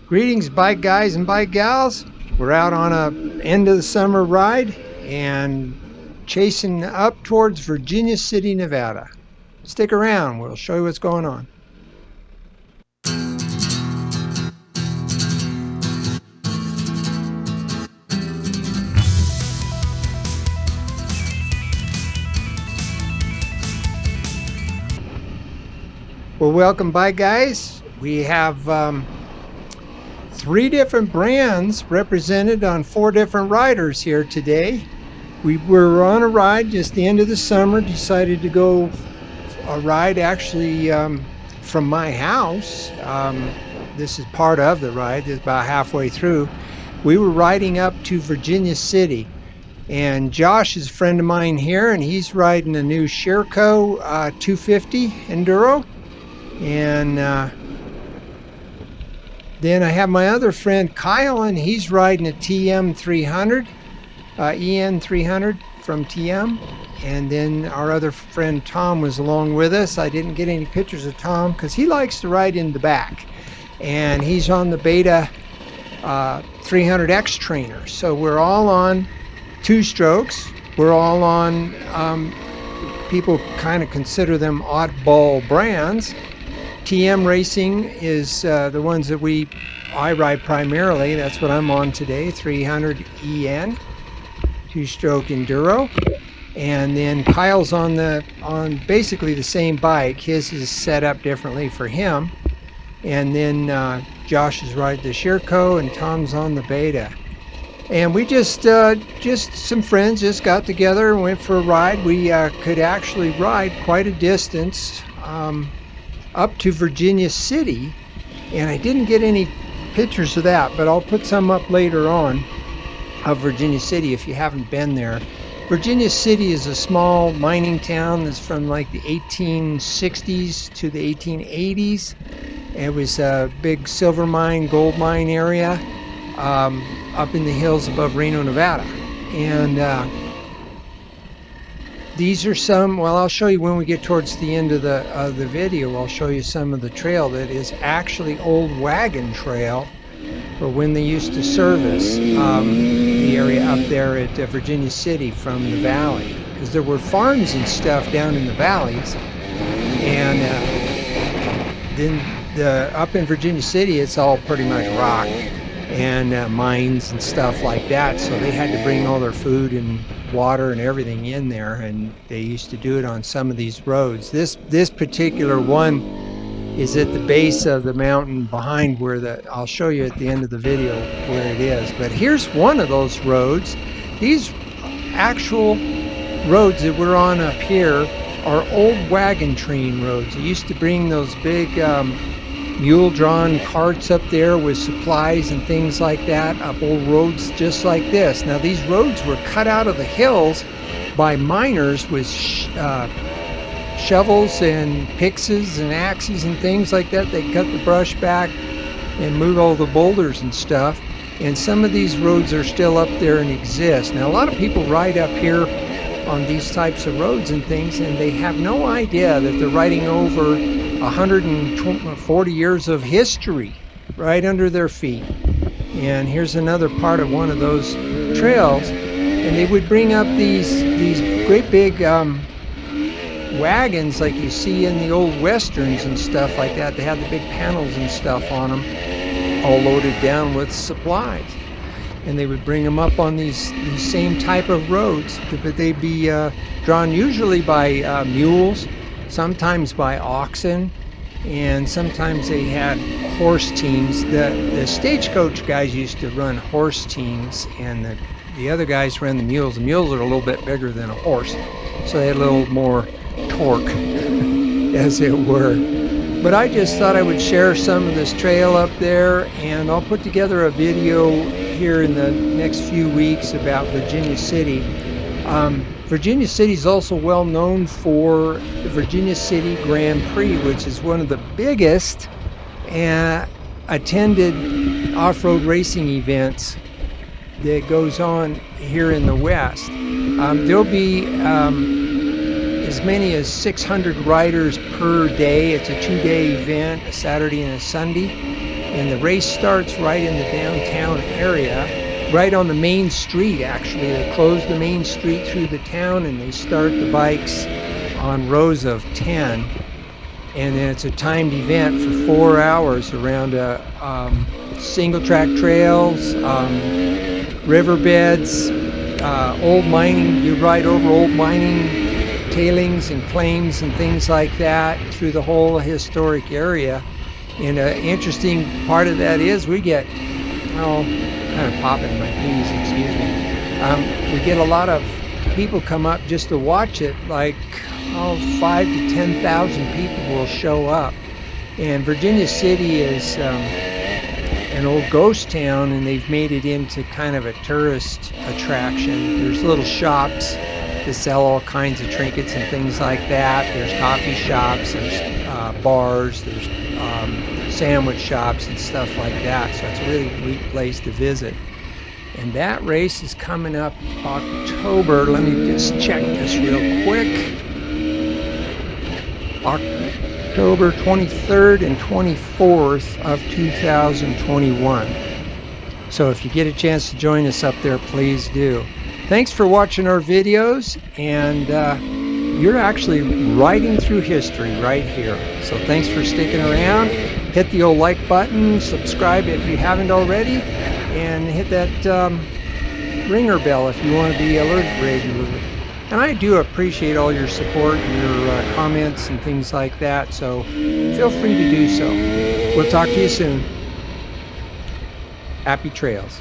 Greetings, bike guys and bike gals. We're out on a end of the summer ride and chasing up towards Virginia City, Nevada. Stick around, we'll show you what's going on. Well, welcome, bike guys. We have three different brands represented on four different riders here today. We were on a ride just the end of the summer, decided to go a ride actually from my house. This is part of the ride, it's about halfway through. We were riding up to Virginia City, and Josh is a friend of mine here, and he's riding a new Sherco 250 Enduro. And then I have my other friend Kyle, and he's riding a TM 300, EN 300 from TM. And then our other friend Tom was along with us. I didn't get any pictures of Tom because he likes to ride in the back, and he's on the Beta 300X trainer. So we're all on two strokes. We're all on, people kind of consider them oddball brands. TM Racing is the ones that I ride primarily. That's what I'm on today, 300 EN, two-stroke enduro. And then Kyle's on basically the same bike. His is set up differently for him. And then Josh is riding the Sherco, and Tom's on the Beta. And we just some friends just got together and went for a ride. We could actually ride quite a distance up to Virginia City, and I didn't get any pictures of that, but I'll put some up later on of Virginia City if you haven't been there. Virginia City is a small mining town that's from like the 1860s to the 1880s. It was a big silver mine, gold mine area up in the hills above Reno, Nevada. And these are some, well, I'll show you when we get towards the end of the video. I'll show you some of the trail that is actually old wagon trail for when they used to service the area up there at Virginia City from the valley, because there were farms and stuff down in the valleys. And then up in Virginia City, it's all pretty much rock and mines and stuff like that. So they had to bring all their food and water and everything in there, and they used to do it on some of these roads. This particular one is at the base of the mountain behind where I'll show you at the end of the video where it is. But here's one of those roads. These actual roads that we're on up here are old wagon train roads. They used to bring those big mule-drawn carts up there with supplies and things like that up old roads just like this. Now these roads were cut out of the hills by miners with shovels and picks and axes and things like that. They cut the brush back and move all the boulders and stuff. And some of these roads are still up there and exist. Now a lot of people ride up here on these types of roads and things, and they have no idea that they're riding over 140 years of history right under their feet. And here's another part of one of those trails, and they would bring up these great big wagons like you see in the old westerns and stuff like that. They had the big panels and stuff on them, all loaded down with supplies. And they would bring them up on these same type of roads, but they'd be drawn usually by mules, sometimes by oxen, and sometimes they had horse teams. The stagecoach guys used to run horse teams, and the other guys ran the mules. The mules are a little bit bigger than a horse, so they had a little more torque, as it were. But I just thought I would share some of this trail up there, and I'll put together a video here in the next few weeks about Virginia City. Virginia City is also well known for the Virginia City Grand Prix, which is one of the biggest attended off-road racing events that goes on here in the West. There'll be as many as 600 riders per day. It's a 2-day event, a Saturday and a Sunday. And the race starts right in the downtown area, right on the main street. Actually, they close the main street through the town, and they start the bikes on rows of 10. And then it's a timed event for 4 hours around single track trails, riverbeds, old mining. You ride over old mining tailings and claims and things like that through the whole historic area. And an interesting part of that is we get, kind of popping my knees, excuse me. We get a lot of people come up just to watch it, like 5 to 10,000 people will show up. And Virginia City is an old ghost town, and they've made it into kind of a tourist attraction. There's little shops that sell all kinds of trinkets and things like that. There's coffee shops, there's bars, there's sandwich shops and stuff like that. So it's a really neat place to visit. And that race is coming up October. Let me just check this real quick. October 23rd and 24th of 2021. So if you get a chance to join us up there, please do. Thanks for watching our videos, and you're actually riding through history right here. So thanks for sticking around. Hit the old like button, subscribe if you haven't already, and hit that ringer bell if you want to be alerted regularly. And I do appreciate all your support and your comments and things like that, so feel free to do so. We'll talk to you soon. Happy trails.